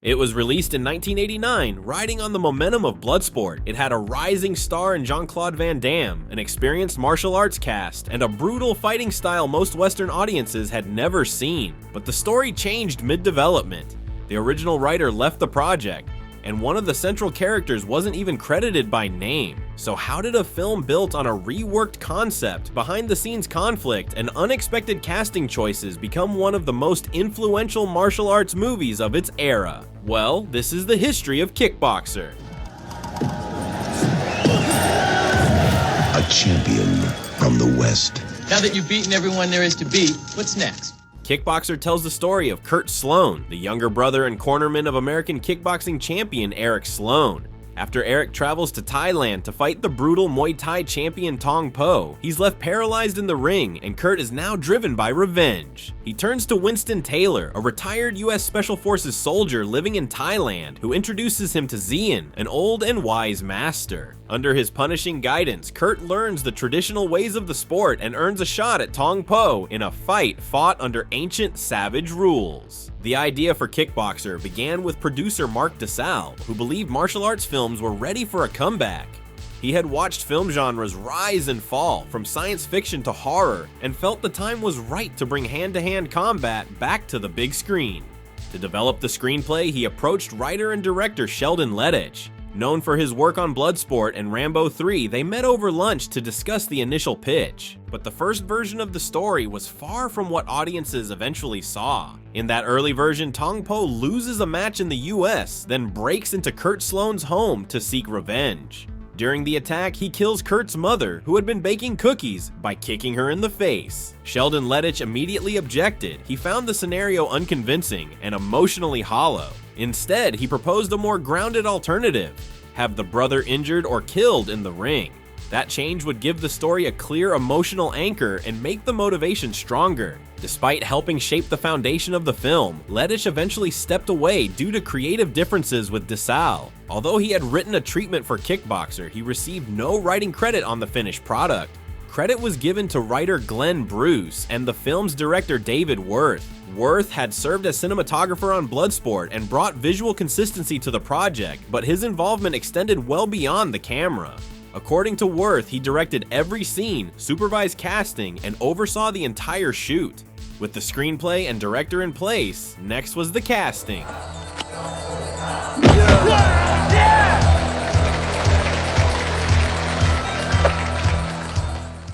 It was released in 1989, riding on the momentum of Bloodsport. It had a rising star in Jean-Claude Van Damme, an experienced martial arts cast, and a brutal fighting style most Western audiences had never seen. But the story changed mid-development. The original writer left the project, and one of the central characters wasn't even credited by name. So how did a film built on a reworked concept, behind-the-scenes conflict, and unexpected casting choices become one of the most influential martial arts movies of its era? Well, this is the history of Kickboxer. A champion from the West. Now that you've beaten everyone there is to beat, what's next? Kickboxer tells the story of Kurt Sloan, the younger brother and cornerman of American kickboxing champion Eric Sloan. After Eric travels to Thailand to fight the brutal Muay Thai champion Tong Po, he's left paralyzed in the ring, and Kurt is now driven by revenge. He turns to Winston Taylor, a retired US Special Forces soldier living in Thailand, who introduces him to Xian, an old and wise master. Under his punishing guidance, Kurt learns the traditional ways of the sport and earns a shot at Tong Po in a fight fought under ancient savage rules. The idea for Kickboxer began with producer Mark DeSalle, who believed martial arts films were ready for a comeback. He had watched film genres rise and fall, from science fiction to horror, and felt the time was right to bring hand-to-hand combat back to the big screen. To develop the screenplay, he approached writer and director Sheldon Lettich. Known for his work on Bloodsport and Rambo 3, they met over lunch to discuss the initial pitch. But the first version of the story was far from what audiences eventually saw. In that early version, Tong Po loses a match in the US, then breaks into Kurt Sloan's home to seek revenge. During the attack, he kills Kurt's mother, who had been baking cookies, by kicking her in the face. Sheldon Lettich immediately objected. He found the scenario unconvincing and emotionally hollow. Instead, he proposed a more grounded alternative: have the brother injured or killed in the ring. That change would give the story a clear emotional anchor and make the motivation stronger. Despite helping shape the foundation of the film, Lettich eventually stepped away due to creative differences with DeSalle. Although he had written a treatment for Kickboxer, he received no writing credit on the finished product. Credit was given to writer Glenn Bruce and the film's director David Worth. Worth had served as cinematographer on Bloodsport and brought visual consistency to the project, but his involvement extended well beyond the camera. According to Worth, he directed every scene, supervised casting, and oversaw the entire shoot. With the screenplay and director in place, next was the casting.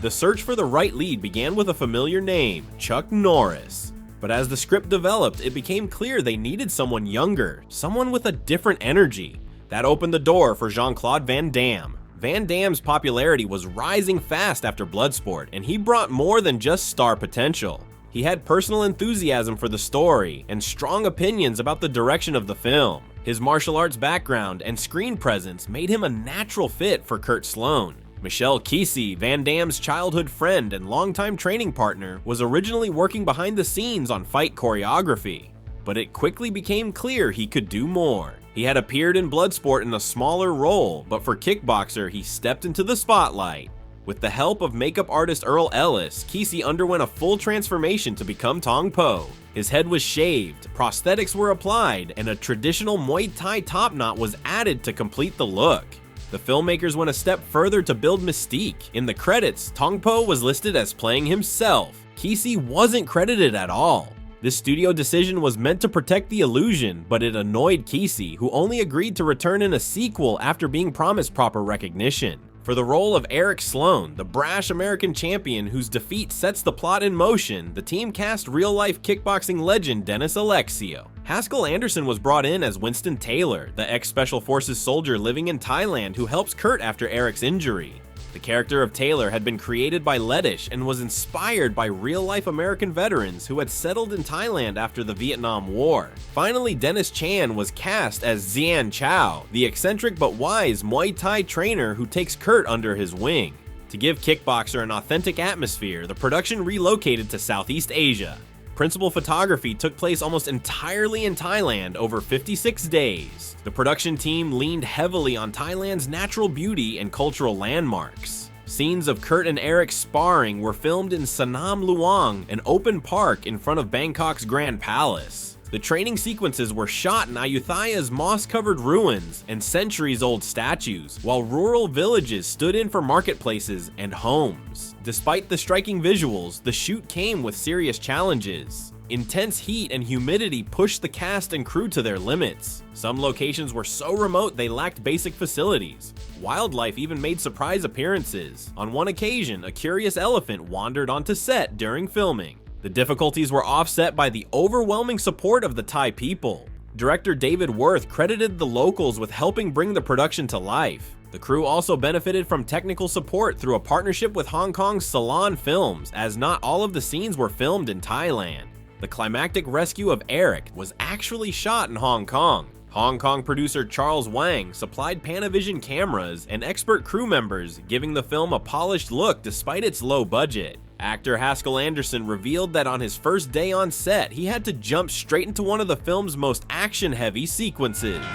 The search for the right lead began with a familiar name, Chuck Norris. But as the script developed, it became clear they needed someone younger, someone with a different energy. That opened the door for Jean-Claude Van Damme. Van Damme's popularity was rising fast after Bloodsport, and he brought more than just star potential. He had personal enthusiasm for the story and strong opinions about the direction of the film. His martial arts background and screen presence made him a natural fit for Kurt Sloan. Michel Qissi, Van Damme's childhood friend and longtime training partner, was originally working behind the scenes on fight choreography. But it quickly became clear he could do more. He had appeared in Bloodsport in a smaller role, but for Kickboxer, he stepped into the spotlight. With the help of makeup artist Earl Ellis, Qissi underwent a full transformation to become Tong Po. His head was shaved, prosthetics were applied, and a traditional Muay Thai top knot was added to complete the look. The filmmakers went a step further to build mystique. In the credits, Tong Po was listed as playing himself. Qissi wasn't credited at all. This studio decision was meant to protect the illusion, but it annoyed Qissi, who only agreed to return in a sequel after being promised proper recognition. For the role of Eric Sloan, the brash American champion whose defeat sets the plot in motion, the team cast real-life kickboxing legend Dennis Alexio. Haskell Anderson was brought in as Winston Taylor, the ex-Special Forces soldier living in Thailand who helps Kurt after Eric's injury. The character of Taylor had been created by Lettich and was inspired by real-life American veterans who had settled in Thailand after the Vietnam War. Finally, Dennis Chan was cast as Xian Chow, the eccentric but wise Muay Thai trainer who takes Kurt under his wing. To give Kickboxer an authentic atmosphere, the production relocated to Southeast Asia. Principal photography took place almost entirely in Thailand over 56 days. The production team leaned heavily on Thailand's natural beauty and cultural landmarks. Scenes of Kurt and Eric sparring were filmed in Sanam Luang, an open park in front of Bangkok's Grand Palace. The training sequences were shot in Ayutthaya's moss-covered ruins and centuries-old statues, while rural villages stood in for marketplaces and homes. Despite the striking visuals, the shoot came with serious challenges. Intense heat and humidity pushed the cast and crew to their limits. Some locations were so remote they lacked basic facilities. Wildlife even made surprise appearances. On one occasion, a curious elephant wandered onto set during filming. The difficulties were offset by the overwhelming support of the Thai people. Director David Worth credited the locals with helping bring the production to life. The crew also benefited from technical support through a partnership with Hong Kong's Salon Films, as not all of the scenes were filmed in Thailand. The climactic rescue of Eric was actually shot in Hong Kong. Hong Kong producer Charles Wang supplied Panavision cameras and expert crew members, giving the film a polished look despite its low budget. Actor Haskell Anderson revealed that on his first day on set, he had to jump straight into one of the film's most action-heavy sequences.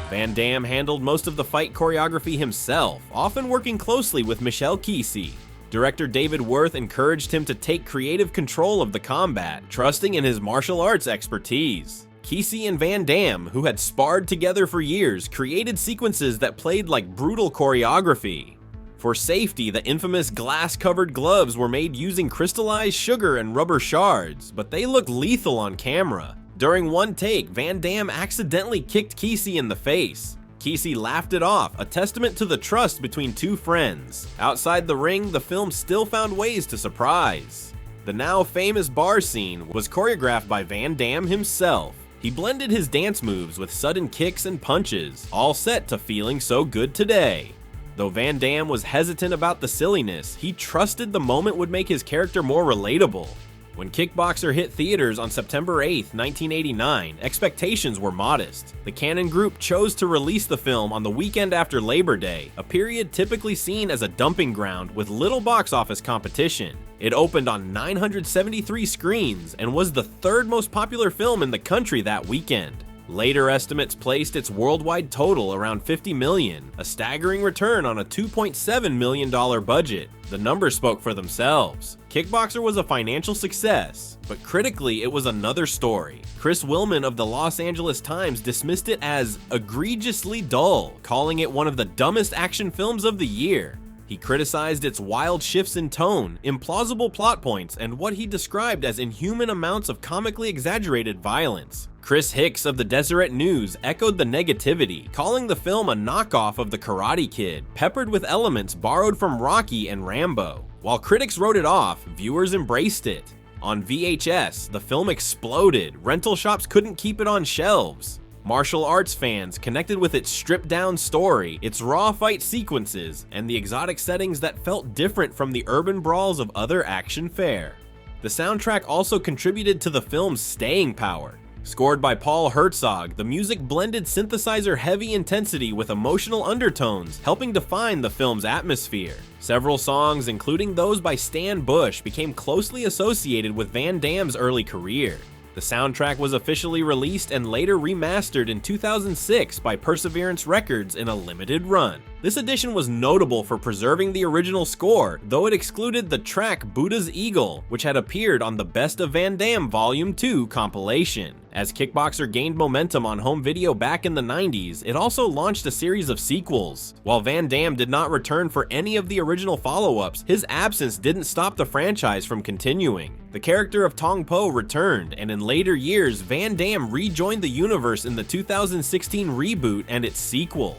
Van Damme handled most of the fight choreography himself, often working closely with Michel Qissi. Director David Worth encouraged him to take creative control of the combat, trusting in his martial arts expertise. Qissi and Van Damme, who had sparred together for years, created sequences that played like brutal choreography. For safety, the infamous glass-covered gloves were made using crystallized sugar and rubber shards, but they looked lethal on camera. During one take, Van Damme accidentally kicked Qissi in the face. Qissi laughed it off, a testament to the trust between two friends. Outside the ring, the film still found ways to surprise. The now famous bar scene was choreographed by Van Damme himself. He blended his dance moves with sudden kicks and punches, all set to Feeling So Good Today. Though Van Damme was hesitant about the silliness, he trusted the moment would make his character more relatable. When Kickboxer hit theaters on September 8, 1989, expectations were modest. The Cannon Group chose to release the film on the weekend after Labor Day, a period typically seen as a dumping ground with little box office competition. It opened on 973 screens and was the third most popular film in the country that weekend. Later estimates placed its worldwide total around $50 million, a staggering return on a $2.7 million budget. The numbers spoke for themselves. Kickboxer was a financial success, but critically it was another story. Chris Willman of the Los Angeles Times dismissed it as egregiously dull, calling it one of the dumbest action films of the year. He criticized its wild shifts in tone, implausible plot points, and what he described as inhuman amounts of comically exaggerated violence. Chris Hicks of the Deseret News echoed the negativity, calling the film a knockoff of The Karate Kid, peppered with elements borrowed from Rocky and Rambo. While critics wrote it off, viewers embraced it. On VHS, the film exploded. Rental shops couldn't keep it on shelves. Martial arts fans connected with its stripped-down story, its raw fight sequences, and the exotic settings that felt different from the urban brawls of other action fare. The soundtrack also contributed to the film's staying power. Scored by Paul Herzog, the music blended synthesizer-heavy intensity with emotional undertones, helping define the film's atmosphere. Several songs, including those by Stan Bush, became closely associated with Van Damme's early career. The soundtrack was officially released and later remastered in 2006 by Perseverance Records in a limited run. This edition was notable for preserving the original score, though it excluded the track Buddha's Eagle, which had appeared on the Best of Van Damme Volume 2 compilation. As Kickboxer gained momentum on home video back in the 90s, it also launched a series of sequels. While Van Damme did not return for any of the original follow-ups, his absence didn't stop the franchise from continuing. The character of Tong Po returned, and in later years, Van Damme rejoined the universe in the 2016 reboot and its sequel.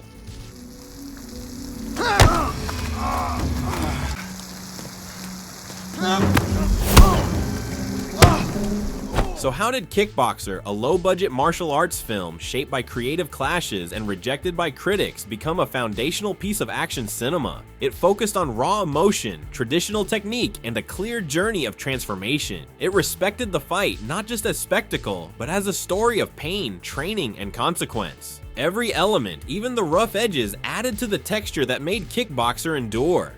So how did Kickboxer, a low-budget martial arts film shaped by creative clashes and rejected by critics, become a foundational piece of action cinema? It focused on raw emotion, traditional technique, and a clear journey of transformation. It respected the fight not just as spectacle, but as a story of pain, training, and consequence. Every element, even the rough edges, added to the texture that made Kickboxer endure.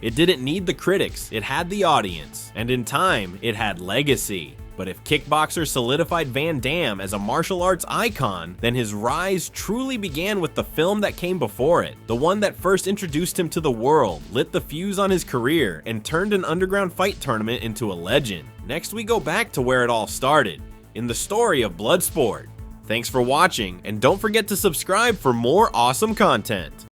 It didn't need the critics, it had the audience, and in time, it had legacy. But if Kickboxer solidified Van Damme as a martial arts icon, then his rise truly began with the film that came before it, the one that first introduced him to the world, lit the fuse on his career, and turned an underground fight tournament into a legend. Next we go back to where it all started, in the story of Bloodsport. Thanks for watching, and don't forget to subscribe for more awesome content.